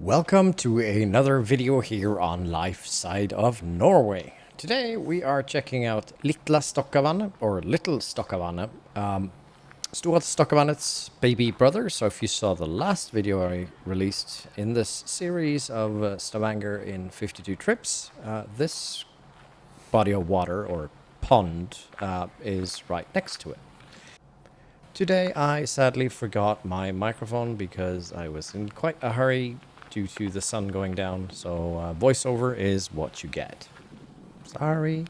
Welcome to another video here on Life Side of Norway. Today we are checking out Lilla Stokkavatnet, or Little Stokkavatnet, Stora Stokkavatnet's baby brother. So if you saw the last video I released in this series of Stavanger in 52 trips, this body of water, or pond, is right next to it. Today I sadly forgot my microphone because I was in quite a hurry due to the sun going down, so voiceover is what you get. Sorry.